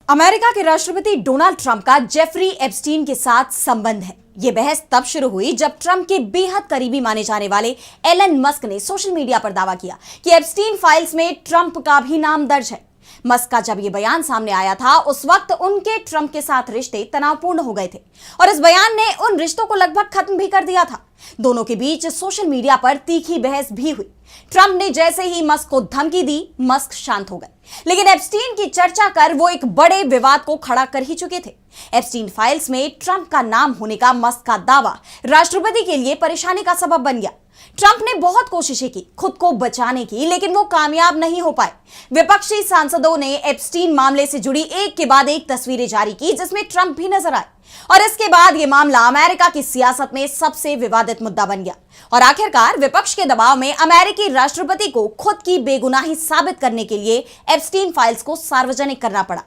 America के राष्ट्रपति Donald Trump का जेफरी एप्स्टीन के साथ संबंध है। यह बहस तब शुरू हुई जब ट्रंप के बेहद करीबी माने जाने वाले एलन मस्क ने सोशल मीडिया पर दावा किया कि एप्स्टीन फाइल्स में ट्रंप का भी नाम दर्ज है। मस्क का जब यह बयान सामने आया था, उस वक्त उनके ट्रंप के साथ रिश्ते तनावपूर्ण हो गए थे और इस बयान ने उन रिश्तों को लगभग खत्म भी कर दिया था। दोनों के बीच सोशल मीडिया पर तीखी बहस भी हुई। ट्रंप ने जैसे ही मस्क को धमकी दी, मस्क शांत हो गए, लेकिन एप्स्टीन की चर्चा कर वो एक बड़े विवाद को खड़ा कर ही चुके थे। एप्स्टीन फाइल्स में ट्रंप का नाम होने का मस्क का दावा राष्ट्रपति के लिए परेशानी का सबब बन गया। ट्रंप ने बहुत कोशिशें की खुद को बचाने की, लेकिन वो कामयाब नहीं हो पाए। विपक्षी सांसदों ने एप्स्टीन मामले से जुड़ी एक के बाद एक तस्वीरें जारी की जिसमें ट्रंप भी नजर आए और इसके बाद यह मामला अमेरिका की सियासत में सबसे विवादित मुद्दा बन गया और आखिरकार विपक्ष के दबाव में अमेरिकी राष्ट्रपति को खुद की बेगुनाही साबित करने के लिए एप्स्टीन फाइल्स को सार्वजनिक करना पड़ा।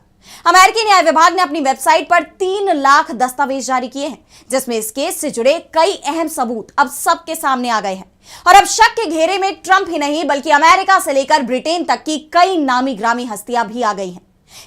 अमेरिकी न्याय विभाग ने अपनी वेबसाइट पर 3 लाख दस्तावेज जारी किए हैं जिसमें इस केस से जुड़े कई अहम सबूत अब सबके सामने आ गए हैं और अब शक के घेरे में ट्रंप ही नहीं बल्कि अमेरिका से लेकर ब्रिटेन तक की कई नामी ग्रामी हस्तियां भी आ गई हैं।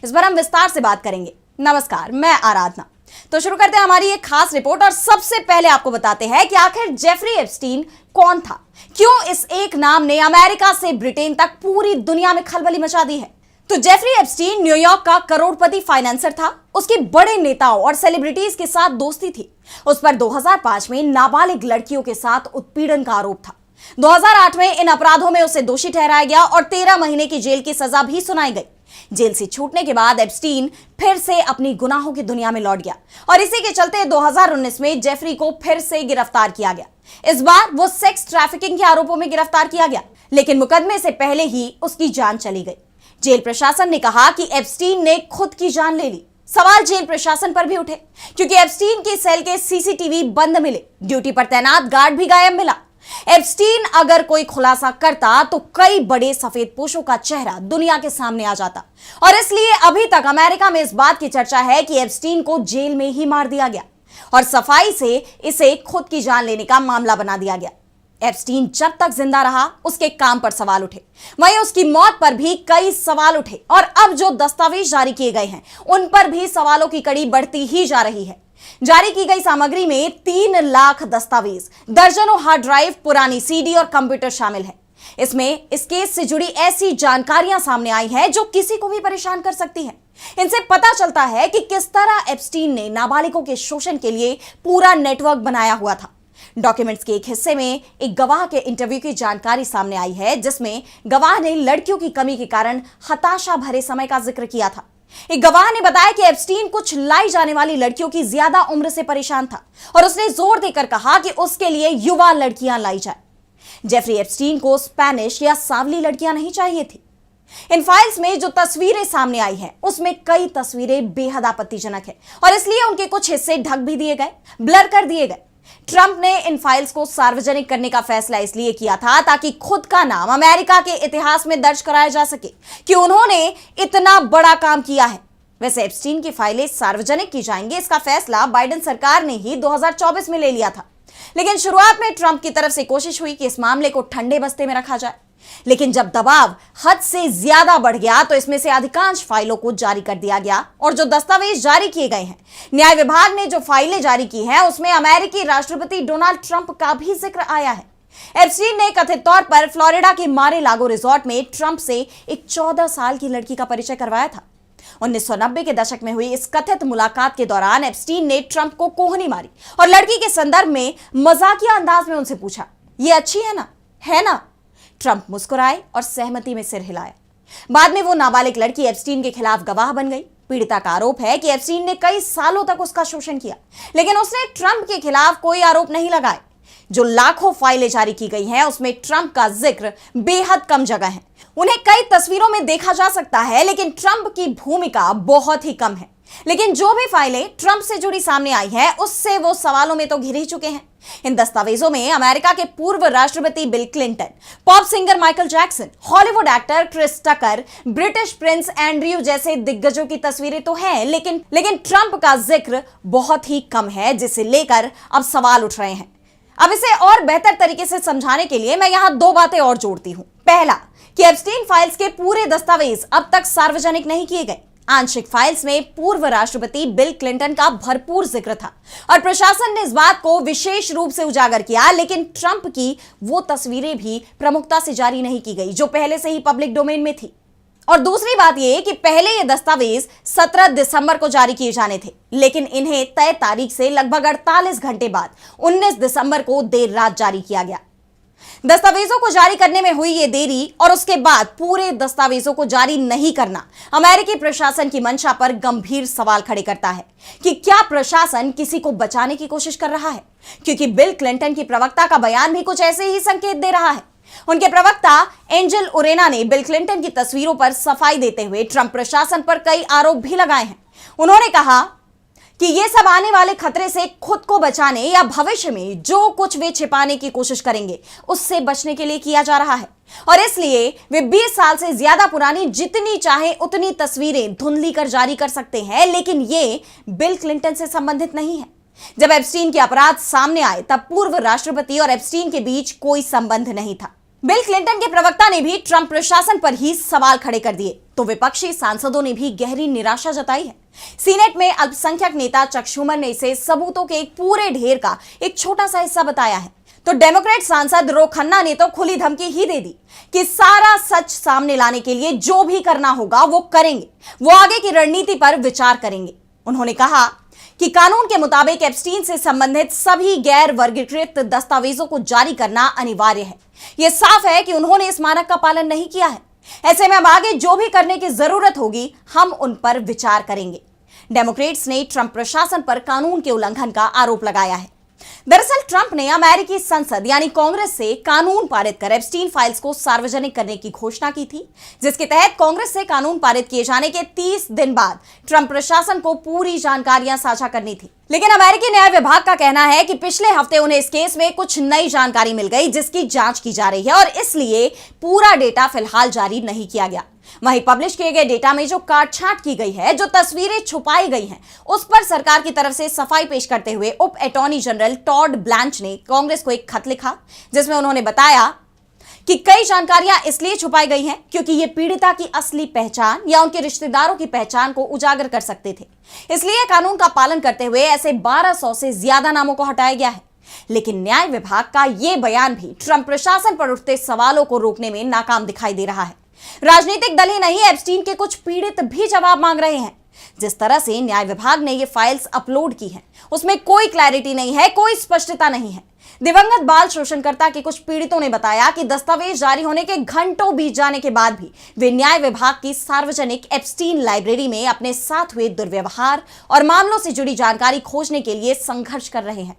इस पर हम विस्तार से बात करेंगे। नमस्कार, मैं आराधना। तो शुरू करते हैं हमारी एक खास रिपोर्ट और सबसे पहले आपको बताते हैं कि आखिर जेफरी एप्स्टीन कौन था, क्यों इस एक नाम ने अमेरिका से ब्रिटेन तक पूरी दुनिया में खलबली मचा दी है। तो जेफरी एप्स्टीन न्यूयॉर्क का करोड़पति फाइनेंसर था। उसकी बड़े नेताओं और सेलिब्रिटीज के साथ दोस्ती थी। उस पर 2005 में नाबालिग लड़कियों के साथ उत्पीड़न का आरोप था। 2008 में इन अपराधों में उसे दोषी ठहराया गया और 13 महीने की जेल की सजा भी सुनाई गई। जेल से छूटने के बाद एप्स्टीन फिर से अपनी गुनाहों की दुनिया में लौट गया और इसी के चलते 2019 में जेफरी को फिर से गिरफ्तार किया गया। इस बार वो सेक्स ट्रैफिकिंग के आरोपों में गिरफ्तार किया गया, लेकिन मुकदमे से पहले ही उसकी जान चली गई। जेल प्रशासन ने कहा कि एप्स्टीन ने खुद की जान ले ली। सवाल जेल प्रशासन पर भी उठे क्योंकि एप्स्टीन की सेल के सीसीटीवी बंद मिले, ड्यूटी पर तैनात गार्ड भी गायब मिला। एप्स्टीन अगर कोई खुलासा करता तो कई बड़े सफेदपोशों का चेहरा दुनिया के सामने आ जाता और इसलिए अभी तक अमेरिका में इस बात की चर्चा है कि एप्स्टीन को जेल में ही मार दिया गया और सफाई से इसे खुद की जान लेने का मामला बना दिया गया। एप्स्टीन जब तक जिंदा रहा उसके काम पर सवाल उठे, वहीं उसकी मौत पर भी कई सवाल उठे और अब जो दस्तावेज जारी किए गए हैं उन पर भी सवालों की कड़ी बढ़ती ही जा रही है। जारी की गई सामग्री में 3 लाख दस्तावेज, दर्जनों हार्ड ड्राइव, पुरानी सीडी और कंप्यूटर शामिल है। इसमें इस केस से जुड़ी ऐसी जानकारियां सामने आई हैं जो किसी को भी परेशान कर सकती हैं। इनसे पता चलता है कि किस तरह एप्स्टीन ने नाबालिगों के शोषण के लिए पूरा नेटवर्क बनाया हुआ था। डॉक्यूमेंट्स के एक हिस्से में एक गवाह के इंटरव्यू की जानकारी सामने आई है जिसमें गवाह ने लड़कियों की कमी के कारण हताशा भरे समय का जिक्र किया था। एक गवाह ने बताया कि एप्स्टीन कुछ लाई जाने वाली लड़कियों की ज्यादा उम्र से परेशान था और उसने जोर देकर कहा कि उसके लिए युवा लड़कियां लाई जाए। जेफरी एप्स्टीन को स्पेनिश या सांवली लड़कियां नहीं चाहिए थी। इन फाइल्स में जो तस्वीरें सामने आई हैं उसमें कई तस्वीरें बेहद आपत्तिजनक है और इसलिए उनके कुछ हिस्से ढक भी दिए गए, ब्लर कर दिए गए। ट्रंप ने इन फाइल्स को सार्वजनिक करने का फैसला इसलिए किया था ताकि खुद का नाम अमेरिका के इतिहास में दर्ज कराया जा सके कि उन्होंने इतना बड़ा काम किया है। वैसे एप्स्टीन की फाइलें सार्वजनिक की जाएंगी, इसका फैसला बाइडेन सरकार ने ही 2024 में ले लिया था, लेकिन शुरुआत में ट्रंप की तरफ से कोशिश हुई कि इस मामले को ठंडे बस्ते में रखा जाए। लेकिन जब दबाव हद से ज्यादा बढ़ गया तो इसमें से अधिकांश फाइलों को जारी कर दिया गया और जो दस्तावेज जारी किए गए हैं, न्याय विभाग ने जो फाइलें जारी की हैं उसमें अमेरिकी राष्ट्रपति डोनाल्ड ट्रंप का भी जिक्र आया है। एप्स्टीन ने कथित तौर पर फ्लोरिडा के मारे-लागो रिजॉर्ट में ट्रंप से एक 14 साल की लड़की का परिचय करवाया था। 1990 के दशक में हुई इस कथित मुलाकात के दौरान एप्स्टीन ने ट्रंप को कोहनी मारी और लड़की के संदर्भ में मजाकिया अंदाज में उनसे पूछा, ये अच्छी है ना, है ना? ट्रंप मुस्कुराए और सहमति में सिर हिलाया। बाद में वो नाबालिग लड़की एप्स्टीन के खिलाफ गवाह बन गई। पीड़िता का आरोप है कि एप्स्टीन ने कई सालों तक उसका शोषण किया, लेकिन उसने ट्रंप के खिलाफ कोई आरोप नहीं लगाए। जो लाखों फाइलें जारी की गई हैं उसमें ट्रंप का जिक्र बेहद कम जगह है। उन्हें कई तस्वीरों में देखा जा सकता है, लेकिन ट्रंप की भूमिका बहुत ही कम है। लेकिन जो भी फाइलें ट्रंप से जुड़ी सामने आई है उससे वो सवालों में तो घिर ही चुके हैं। इन दस्तावेजों में अमेरिका के पूर्व राष्ट्रपति Bill Clinton, pop singer Michael Jackson, Hollywood actor Chris Tucker, British Prince Andrew जैसे दिग्गजों की तस्वीरें तो हैं, लेकिन ट्रंप का जिक्र बहुत ही कम है, जिसे लेकर अब सवाल उठ रहे हैं। अब इसे और बेहतर तरीके से समझाने के लिए मैं यहां 2 बातें और जोड़ती हूं। पहला कि एप्स्टीन फाइल्स के पूरे दस्तावेज अब तक सार्वजनिक नहीं किए गए। आंशिक फाइल्स में पूर्व राष्ट्रपति बिल क्लिंटन का भरपूर जिक्र था और प्रशासन ने इस बात को विशेष रूप से उजागर किया, लेकिन ट्रंप की वो तस्वीरें भी प्रमुखता से जारी नहीं की गई जो पहले से ही पब्लिक डोमेन में थी। और दूसरी बात यह कि पहले ये दस्तावेज 17 दिसंबर को जारी किए जाने थे, लेकिन इन्हें तय तारीख से लगभग 48 घंटे बाद 19 दिसंबर को देर रात जारी किया गया। दस्तावेजों को जारी करने में हुई ये देरी और उसके बाद पूरे दस्तावेजों को जारी नहीं करना अमेरिकी प्रशासन की मंशा पर गंभीर सवाल खड़े करता है कि क्या प्रशासन किसी को बचाने की कोशिश कर रहा है, क्योंकि बिल क्लिंटन की प्रवक्ता का बयान भी कुछ ऐसे ही संकेत दे रहा है। उनके प्रवक्ता एंजल ओरेना ने बिल क्लिंटन की तस्वीरों पर सफाई देते हुए ट्रंप प्रशासन पर कई आरोप भी लगाए हैं। उन्होंने कहा कि ये सब आने वाले खतरे से खुद को बचाने या भविष्य में जो कुछ वे छिपाने की कोशिश करेंगे उससे बचने के लिए किया जा रहा है और इसलिए वे 20 साल से ज्यादा पुरानी जितनी चाहे उतनी तस्वीरें धुंधली कर जारी कर सकते हैं, लेकिन ये बिल क्लिंटन से संबंधित नहीं है। जब एप्स्टीन के अपराध सामने आए तब पूर्व राष्ट्रपति और एप्स्टीन के बीच कोई संबंध नहीं था। बिल क्लिंटन के प्रवक्ता ने भी ट्रंप प्रशासन पर ही सवाल खड़े कर दिए तो विपक्षी सांसदों ने भी गहरी निराशा जताई है। सीनेट में अल्पसंख्यक नेता चक शूमर ने इसे सबूतों के एक पूरे ढेर का एक छोटा सा हिस्सा बताया है, तो डेमोक्रेट सांसद रो खन्ना ने तो खुली धमकी ही दे दी कि सारा सच सामने लाने के लिए जो भी करना होगा वो करेंगे, वो आगे की रणनीति पर विचार करेंगे। उन्होंने कहा कि कानून के मुताबिक एप्स्टीन से संबंधित सभी गैर वर्गीकृत दस्तावेजों को जारी करना अनिवार्य है। यह साफ है कि उन्होंने इस मानक का पालन नहीं किया है। ऐसे में अब आगे जो भी करने की जरूरत होगी हम उन पर विचार करेंगे। डेमोक्रेट्स ने ट्रंप प्रशासन पर कानून के उल्लंघन का आरोप लगाया है। दरअसल ट्रंप ने अमेरिकी संसद यानी कांग्रेस से कानून पारित कर एप्स्टीन फाइल्स को सार्वजनिक करने की घोषणा की थी, जिसके तहत कांग्रेस से कानून पारित किए जाने के 30 दिन बाद ट्रंप प्रशासन को पूरी जानकारियां साझा करनी थी। लेकिन अमेरिकी न्याय विभाग का कहना है कि पिछले हफ्ते उन्हें इस केस में कुछ नई जानकारी मिल गई जिसकी जांच की जा रही है और इसलिए पूरा डेटा फिलहाल जारी नहीं किया गया। वहीं पब्लिश किए गए डेटा में जो काटछांट की गई है, जो तस्वीरें छुपाई गई हैं, उस पर सरकार की तरफ से सफाई पेश करते हुए उप अटॉर्नी जनरल टॉड ब्लैंच ने कांग्रेस को एक खत लिखा जिसमें उन्होंने बताया कि कई जानकारियां इसलिए छुपाई गई हैं क्योंकि ये पीड़िता की असली पहचान या उनके रिश्तेदारों की पहचान को उजागर कर सकते थे। इसलिए कानून का पालन करते हुए ऐसे 1200 से ज्यादा नामों को हटाया गया है। लेकिन न्याय विभाग का यह बयान भी ट्रंप प्रशासन पर उठते सवालों को रोकने में नाकाम दिखाई दे रहा है। राजनीतिक दल ही नहीं, एप्स्टीन के कुछ पीड़ित भी जवाब मांग रहे हैं। जिस तरह से न्याय विभाग ने ये फाइल्स अपलोड की हैं, उसमें कोई क्लैरिटी नहीं है, कोई स्पष्टता नहीं है। दिवंगत बाल शोषणकर्ता के कुछ पीड़ितों ने बताया कि दस्तावेज जारी होने के घंटों बीत जाने के बाद भी वे न्याय विभाग की सार्वजनिक एप्स्टीन लाइब्रेरी में अपने साथ हुए दुर्व्यवहार और मामलों से जुड़ी जानकारी खोजने के लिए संघर्ष कर रहे हैं।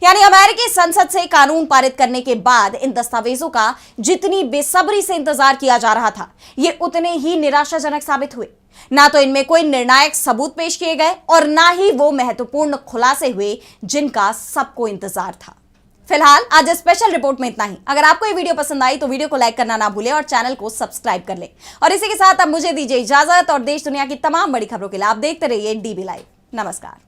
यानी अमेरिकी संसद से कानून पारित करने के बाद इन दस्तावेजों का जितनी बेसब्री से इंतजार किया जा रहा था, ये उतने ही निराशाजनक साबित हुए। ना तो इनमें कोई निर्णायक सबूत पेश किए गए और ना ही वो महत्वपूर्ण खुलासे हुए जिनका सबको इंतजार था। फिलहाल आज स्पेशल रिपोर्ट में इतना ही। अगर आपको ये वीडियो पसंद आई तो वीडियो को लाइक करना ना भूलें और चैनल को सब्सक्राइब कर लें। और इसी के साथ अब मुझे दीजिए इजाजत और देश दुनिया की तमाम बड़ी खबरों के लिए आप देखते रहिए डीबी लाइव। नमस्कार।